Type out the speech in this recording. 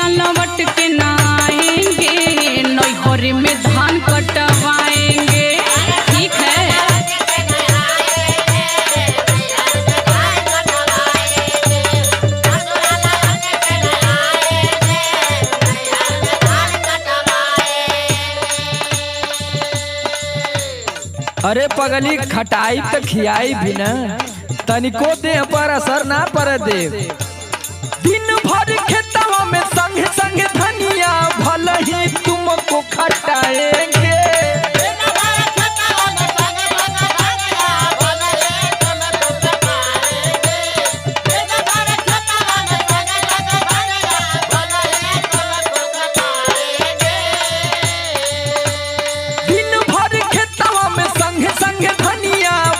ससुरा लौट के ना आएंगे, नैहर में धान कटवाएंगे। ठीक है। अरे पगली खटाई तो खियाई भी ना, तनिको देह पर असर ना पर दे। दिन भर खेतवा में संग संग धनिया भले ही तुमको खटाएंगे।